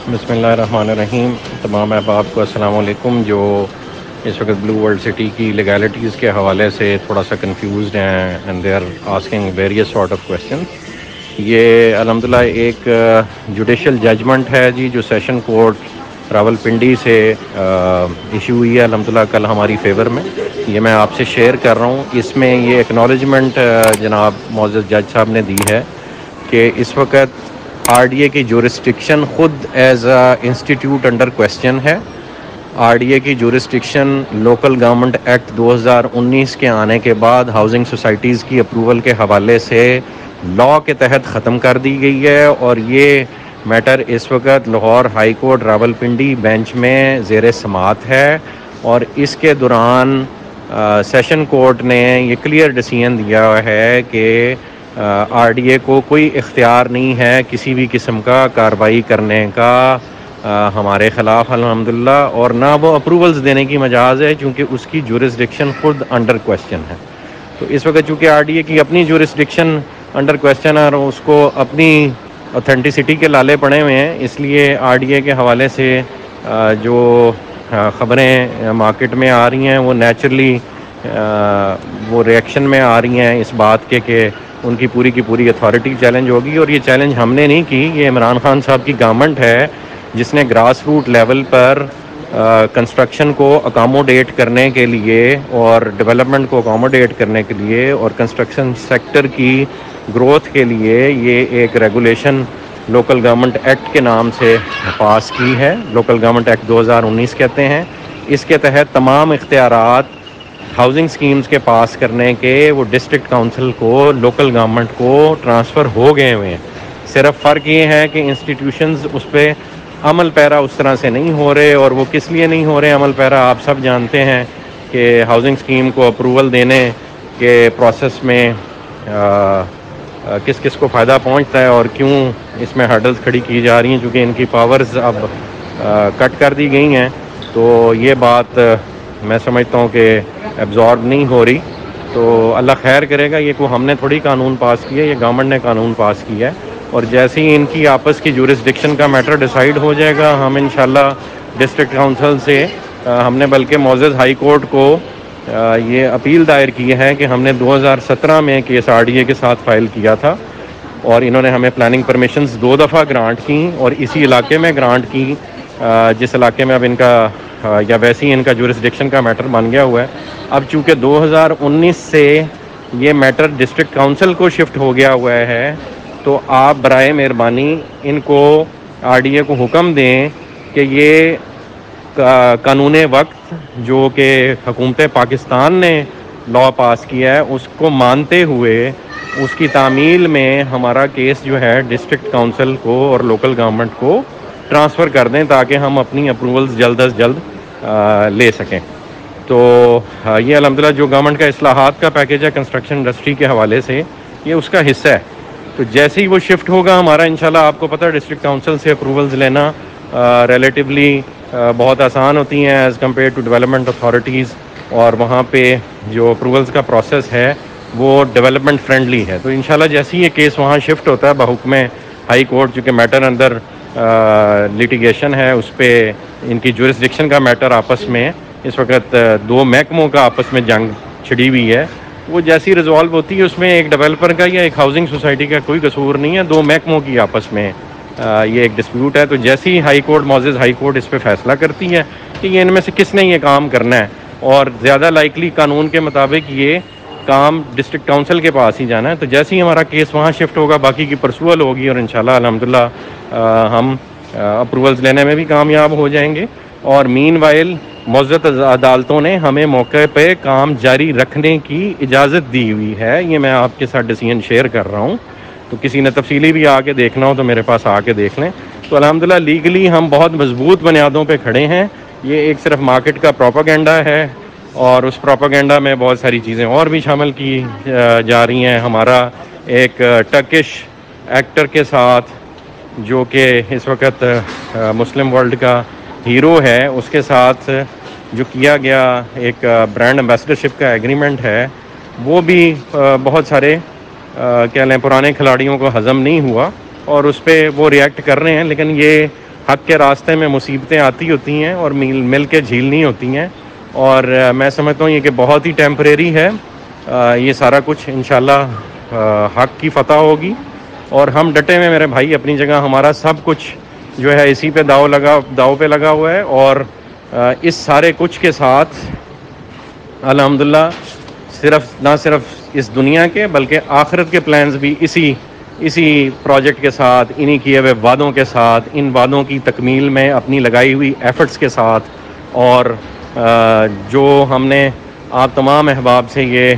بسم اللہ الرحمن الرحیم. تمام احباب کو السلام علیکم جو اس وقت بلو ورلڈ سٹی کی لیگیلٹیز کے حوالے سے تھوڑا سا کنفیوزڈ ہیں and they are asking various sort of question. یہ الحمدللہ ایک جوڈیشل ججمنٹ ہے جی جو سیشن کورٹ راول پنڈی سے ایشو ہوئی ہے الحمدللہ کل ہماری فیور میں. یہ میں آپ سے شیئر کر رہا ہوں. اس میں یہ ایکنالجمنٹ جناب معزز جج صاحب نے دی ہے کہ اس وقت آر ڈی اے کی جورسڈکشن خود as a institute under question ہے. آر ڈی اے کی جورسڈکشن لوکل گورنمنٹ ایکٹ 2019 کے آنے کے بعد ہاؤسنگ سوسائٹیز کی اپروول کے حوالے سے لاء کے تحت ختم کر دی گئی ہے اور یہ میٹر اس وقت Lahore high court Rawal Pindi bench میں زیر سماعت ہے. اور اس کے دوران سیشن کورٹ نے یہ کلیئر ڈیسیژن دیا ہے کہ آر ڈی اے کو کوئی اختیار نہیں ہے کسی بھی قسم کا کارروائی کرنے کا ہمارے خلاف الحمدللہ، اور نہ وہ اپروولز دینے کی مجاز ہے چونکہ اس کی جورسڈکشن خود انڈر کویسچن ہے. تو اس وقت چونکہ آر ڈی اے کی اپنی جورسڈکشن انڈر کویسچن ہے اور اس کو اپنی اوتھینٹسٹی کے لالے پڑے ہوئے ہیں، اس لیے آر ڈی اے کے حوالے سے جو خبریں مارکیٹ میں آ رہی ہیں وہ نیچرلی وہ ریئیکشن میں آ رہی ہیں اس بات کے کہ ان کی پوری اتھارٹی چیلنج ہوگی. اور یہ چیلنج ہم نے نہیں کی، یہ عمران خان صاحب کی گورنمنٹ ہے جس نے گراس روٹ لیول پر کنسٹرکشن کو اکاموڈیٹ کرنے کے لیے اور ڈیولپمنٹ کو اکاموڈیٹ کرنے کے لیے اور کنسٹرکشن سیکٹر کی گروتھ کے لیے یہ ایک ریگولیشن لوکل گورنمنٹ ایکٹ کے نام سے پاس کی ہے. لوکل گورنمنٹ ایکٹ 2019 کہتے ہیں. اس کے تحت تمام اختیارات ہاؤسنگ سکیمز کے پاس کرنے کے وہ ڈسٹرکٹ کونسل کو لوکل گورنمنٹ کو ٹرانسفر ہو گئے ہوئے ہیں. صرف فرق یہ ہے کہ انسٹیٹیوشنز اس پہ عمل پیرا اس طرح سے نہیں ہو رہے. اور وہ کس لیے نہیں ہو رہے عمل پیرا؟ آپ سب جانتے ہیں کہ ہاؤسنگ سکیم کو اپروول دینے کے پروسیس میں کس کس کو فائدہ پہنچتا ہے اور کیوں اس میں ہرڈلز کھڑی کی جا رہی ہیں چونکہ ان کی پاورز اب کٹ کر دی گئی ہیں. تو یہ بات میں سمجھتا ہوں کہ ایبزارب نہیں ہو رہی. تو اللہ خیر کرے گا. یہ کو ہم نے تھوڑی قانون پاس کیا ہے، یہ گورنمنٹ نے قانون پاس کیا ہے. اور جیسے ہی ان کی آپس کی جورسڈکشن کا میٹر ڈیسائیڈ ہو جائے گا ہم انشاءاللہ ڈسٹرکٹ کونسل سے ہم نے بلکہ معزز ہائی کورٹ کو یہ اپیل دائر کی ہے کہ ہم نے 2017 میں کیس آر ڈی اے کے ساتھ فائل کیا تھا اور انہوں نے ہمیں پلاننگ پرمیشنز 2 دفعہ گرانٹ کی اور اسی علاقے میں گرانٹ کی جس علاقے میں اب ان کا یا ویسے ہی ان کا جورسڈکشن کا میٹر بن گیا ہوا ہے. اب چونکہ 2019 سے یہ میٹر ڈسٹرکٹ کونسل کو شفٹ ہو گیا ہوا ہے تو آپ برائے مہربانی ان کو آر ڈی اے کو حکم دیں کہ یہ قانون وقت جو کہ حکومت پاکستان نے لاء پاس کیا ہے اس کو مانتے ہوئے اس کی تعمیل میں ہمارا کیس جو ہے ڈسٹرکٹ کونسل کو اور لوکل گورنمنٹ کو ٹرانسفر کر دیں تاکہ ہم اپنی اپروولز جلد از جلد لے سکیں. تو یہ الحمدللہ جو گورنمنٹ کا اصلاحات کا پیکیج ہے کنسٹرکشن انڈسٹری کے حوالے سے یہ اس کا حصہ ہے. تو جیسے ہی وہ شفٹ ہوگا ہمارا انشاءاللہ آپ کو پتہ ہے ڈسٹرکٹ کونسل سے اپروولز لینا ریلیٹیولی بہت آسان ہوتی ہیں as compare to development authorities. اور وہاں پہ جو اپروولز کا پروسیس ہے وہ ڈیولپمنٹ فرینڈلی ہے. تو انشاءاللہ جیسے ہی یہ کیس وہاں شفٹ ہوتا ہے بحکم ہائی کورٹ چونکہ میٹر اندر لیٹیگیشن ہے اس پہ ان کی جورسڈکشن کا میٹر آپس میں اس وقت 2 محکموں کا آپس میں جنگ چھڑی ہوئی ہے. وہ جیسی ریزالو ہوتی ہے اس میں ایک ڈیولپر کا یا ایک ہاؤسنگ سوسائٹی کا کوئی قصور نہیں ہے، 2 محکموں کی آپس میں یہ ایک ڈسپیوٹ ہے. تو جیسے ہی ہائی کورٹ معزز ہائی کورٹ اس پہ فیصلہ کرتی ہے کہ یہ ان میں سے کس نے یہ کام کرنا ہے اور زیادہ لائکلی قانون کے مطابق یہ کام ڈسٹرکٹ کونسل کے پاس ہی جانا ہے. تو جیسے ہی ہمارا کیس وہاں شفٹ ہوگا باقی کی پرسوول ہوگی اور انشاءاللہ الحمدللہ ہم اپروولز لینے میں بھی کامیاب ہو جائیں گے. اور مین وائل معزز عدالتوں نے ہمیں موقع پہ کام جاری رکھنے کی اجازت دی ہوئی ہے. یہ میں آپ کے ساتھ ڈیسیژن شیئر کر رہا ہوں. تو کسی نے تفصیلی بھی آ کے دیکھنا ہو تو میرے پاس آ کے دیکھ لیں. تو الحمدللہ لیگلی ہم بہت مضبوط بنیادوں پہ کھڑے ہیں. یہ ایک صرف مارکیٹ کا پروپیگنڈا ہے اور اس پروپیگنڈا میں بہت ساری چیزیں اور بھی شامل کی جا رہی ہیں. ہمارا ایک ٹرکش ایکٹر کے ساتھ جو کہ اس وقت مسلم ورلڈ کا ہیرو ہے اس کے ساتھ جو کیا گیا ایک برانڈ ایمبیسڈرشپ کا ایگریمنٹ ہے وہ بھی بہت سارے کہہ لیں پرانے کھلاڑیوں کو ہضم نہیں ہوا اور اس پہ وہ ریئیکٹ کر رہے ہیں. لیکن یہ حق کے راستے میں مصیبتیں آتی ہوتی ہیں اور مل کے جھیلنی ہوتی ہیں، اور میں سمجھتا ہوں یہ کہ بہت ہی ٹیمپریری ہے یہ سارا کچھ، انشاءاللہ حق کی فتح ہوگی، اور ہم ڈٹے ہوئے میرے بھائی اپنی جگہ، ہمارا سب کچھ جو ہے اسی پہ داؤ پہ لگا ہوا ہے، اور اس سارے کچھ کے ساتھ الحمدللہ نہ صرف اس دنیا کے بلکہ آخرت کے پلانز بھی اسی پروجیکٹ کے ساتھ، انہی کیے ہوئے وعدوں کے ساتھ، ان وعدوں کی تکمیل میں اپنی لگائی ہوئی ایفرٹس کے ساتھ، اور جو ہم نے آپ تمام احباب سے یہ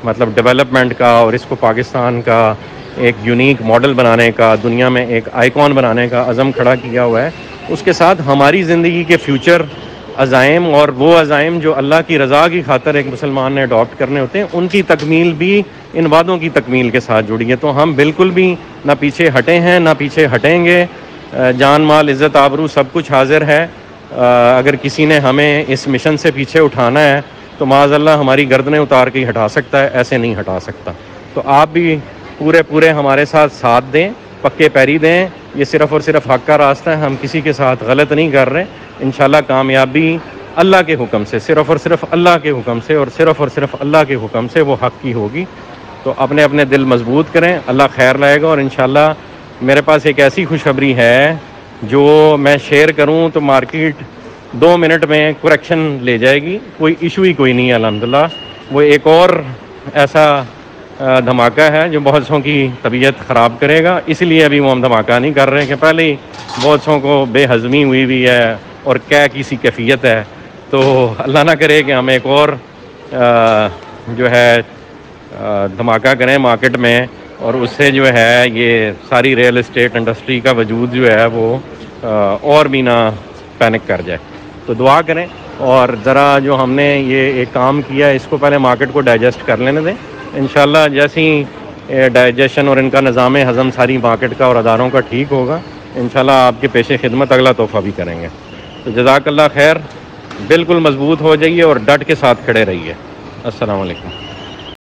مطلب ڈیولپمنٹ کا اور اس کو پاکستان کا ایک یونیک ماڈل بنانے کا، دنیا میں ایک آئیکن بنانے کا عزم کھڑا کیا ہوا ہے، اس کے ساتھ ہماری زندگی کے فیوچر عزائم اور وہ عزائم جو اللہ کی رضا کی خاطر ایک مسلمان نے اڈاپٹ کرنے ہوتے ہیں، ان کی تکمیل بھی ان وعدوں کی تکمیل کے ساتھ جڑی ہے۔ تو ہم بالکل بھی نہ پیچھے ہٹے ہیں نہ پیچھے ہٹیں گے، جان مال عزت آبرو سب کچھ حاضر ہے۔ اگر کسی نے ہمیں اس مشن سے پیچھے اٹھانا ہے تو معاذ اللہ ہماری گردنیں اتار کے ہی ہٹا سکتا ہے، ایسے نہیں ہٹا سکتا۔ تو آپ بھی پورے ہمارے ساتھ دیں، پکے پیری دیں، یہ صرف اور صرف حق کا راستہ ہے، ہم کسی کے ساتھ غلط نہیں کر رہے۔ انشاءاللہ کامیابی اللہ کے حکم سے، صرف اور صرف اللہ کے حکم سے، اور صرف اور صرف اللہ کے حکم سے وہ حق کی ہوگی۔ تو اپنے دل مضبوط کریں، اللہ خیر لائے گا، اور انشاءاللہ میرے پاس ایک ایسی خوشخبری ہے جو میں شیئر کروں تو مارکیٹ 2 منٹ میں کریکشن لے جائے گی، کوئی ایشو ہی کوئی نہیں ہے الحمدللہ۔ وہ ایک اور ایسا دھماکہ ہے جو بہت سوں کی طبیعت خراب کرے گا، اس لیے ابھی وہ ہم دھماکہ نہیں کر رہے کہ پہلے ہی بہت سوں کو بے ہضمی ہوئی ہے اور کسی کیفیت ہے، تو اللہ نہ کرے کہ ہم ایک اور جو ہے دھماکہ کریں مارکیٹ میں، اور اس سے جو ہے یہ ساری ریئل اسٹیٹ انڈسٹری کا وجود جو ہے وہ اور بھی نہ پینک کر جائے۔ تو دعا کریں، اور ذرا جو ہم نے یہ ایک کام کیا اس کو پہلے مارکیٹ کو ڈائجسٹ کر لینے دیں، انشاءاللہ جیسی ڈائجیشن اور ان کا نظام ہضم ساری مارکیٹ کا اور اداروں کا ٹھیک ہوگا، انشاءاللہ آپ کے پیش خدمت اگلا تحفہ بھی کریں گے۔ تو جزاک اللہ خیر، بالکل مضبوط ہو جائیے اور ڈٹ کے ساتھ کھڑے رہیے۔ السلام علیکم۔